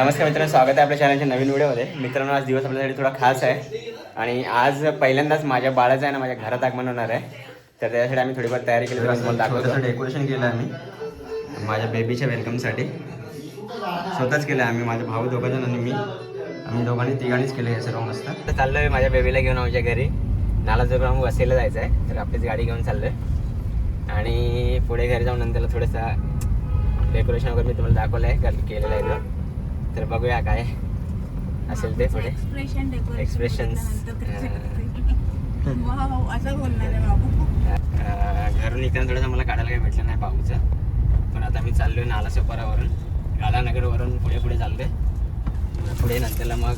नमस्कार मित्रांनो, स्वागत आहे आपल्या चॅनलच्या नवीन व्हिडिओमध्ये. मित्रांनो, आज दिवस आपल्यासाठी थोडा खास आहे आणि आज पहिल्यांदाच माझ्या बाळाचं आहे ना माझ्या घरात आगमन होणार आहे. तर त्यासाठी आम्ही थोडीफार तयारी केली. छोटंसं डेकोरेशन केलं आम्ही माझ्या बेबीच्या वेलकमसाठी. स्वतःच केलं आम्ही, माझे भाऊ दोघंजण आणि मी. आम्ही दोघांनी तिघांनीच केलं हे सर्व मस्त. तर चाललो आहे माझ्या बेबीला घेऊन आमच्या घरी. नालासोपारा वसईला जायचं आहे, तर आपलीच गाडी घेऊन चाललो आहे आणि पुढे घरी जाऊन नंतर थोडंसं डेकोरेशन वगैरे मी तुम्हाला दाखवलं आहे, केलेलं आहे. तर बघूया काय असेल ते पुढे एक्सप्रेशन्स. घरून निघताना थोडंसं मला काढायला काही भेटलं नाही पाऊचं, पण आता मी चाललोय नालासोपारावरून गालानगरवरून पुढे पुढे चाललोय. पुढे नंतरला मग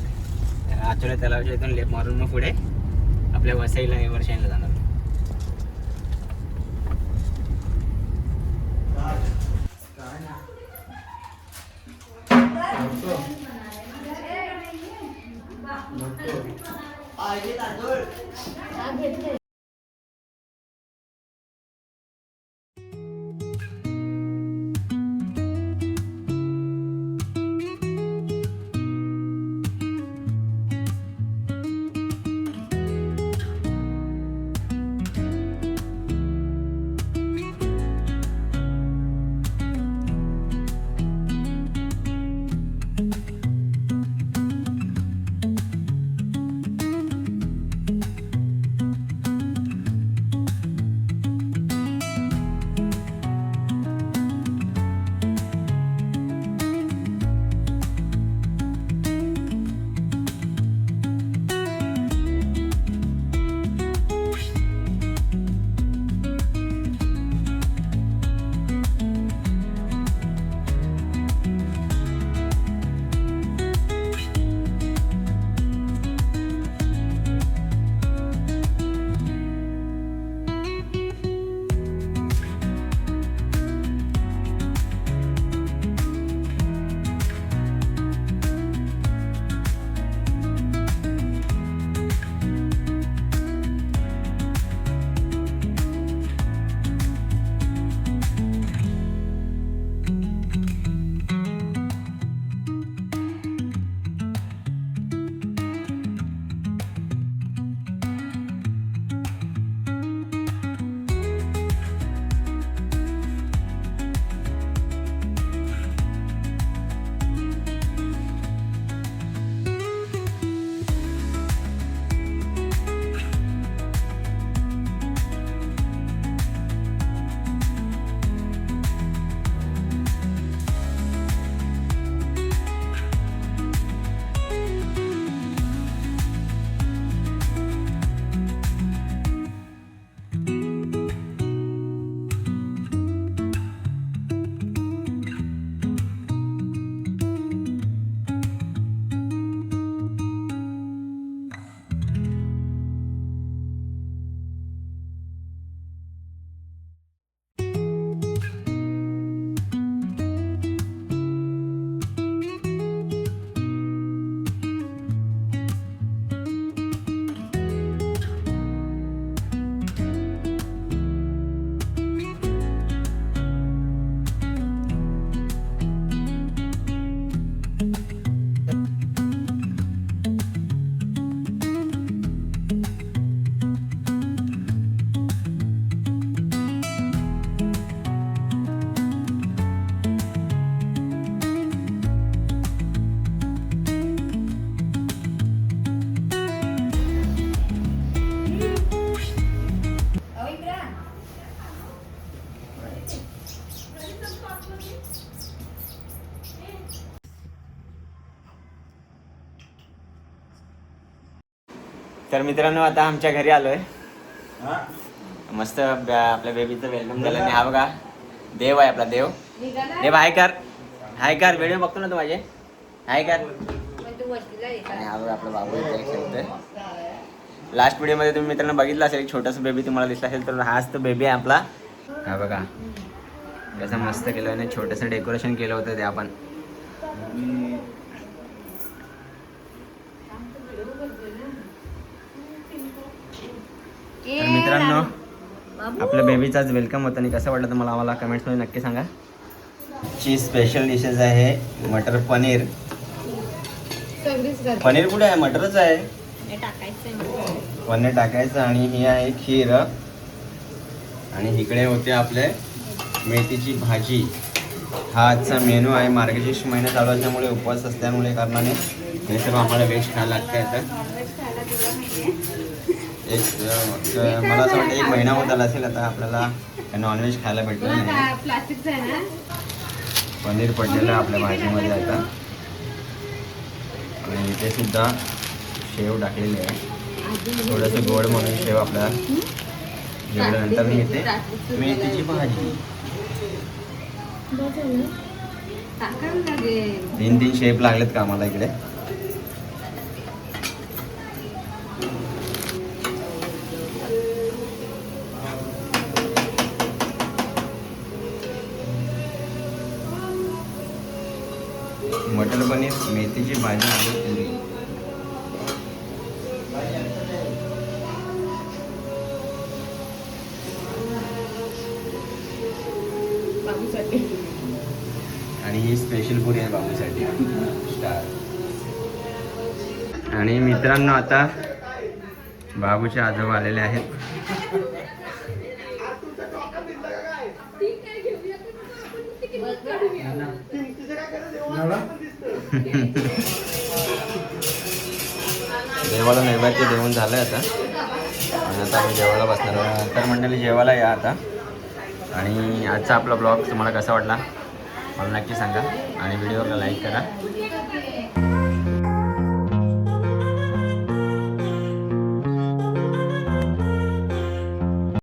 आचोल्या तलावाच्या इथून लेप मारून मग पुढे आपल्या वसईला वर्षांना जाणार. तर मित्रांनो, आता आमच्या घरी आलोय. मस्त आपल्या बेबीचं वेलकम झालं. हा बघा, देव आहे आपला देव. देव हाय कर, हाय कर. व्हिडिओ बघतो ना तू माझे, हाय कर. आणि हा बघा आपला बाबू इथे. लास्ट व्हिडिओमध्ये तुम्ही मित्रांनो बघितलं असेल, एक छोटासा बेबी तुम्हाला दिसला असेल, तर हाच तो बेबी आहे आपला. हा बघा कसं मस्त केलं आणि छोटंसं डेकोरेशन केलं होतं ते आपण. तर मित्रांनो, आपल्या बेबीचाच वेलकम होतं आणि कसं वाटलं तुम्हाला आम्हाला कमेंट्समध्ये नक्की सांगा. ची स्पेशल डिशेस आहे मटर पनीर पनीर कुठे आहे? मटरच आहे. टाकायचं पनीर टाकायचं. आणि ही आहे खीर. आणि इकडे होते आपले मेथीची भाजी. हा आजचा मेनू आहे. मार्गशीर्ष महिना चालू असल्यामुळे उपवास असल्यामुळे कारणाने हे सर्व आम्हाला व्हेज खायला लागतं. मला असं वाटतं 1 महिना होत आला असेल आता आपल्याला नॉनव्हेज खायला भेटलं नाही. पनीर पडलेलं आपल्या भाजीमध्ये आता. आणि इथे सुद्धा शेव टाकलेली आहे. थोडंसं गोड म्हणून शेव आपल्याला जेवल्यानंतर मी इथे मेथीची भाजी. 3 शेप लागलेत का आम्हाला इकडे. मटर पनीर, मेथीची भाजी आणि पुरी. आणि ही स्पेशल पुरी आहे बाबूसाठी स्टार. आणि मित्रांनो आता बाबूचे आजोबा आलेले आहेत. देवाला नैवेद्य देऊन झालं आता. आणि आता आम्ही जेवायला बसणार आहोत. तर मंडळी जेवायला या आता. आणि आजचा आपला ब्लॉग तुम्हाला कसा वाटला मला नक्की सांगा. आणि व्हिडिओला लाईक करा.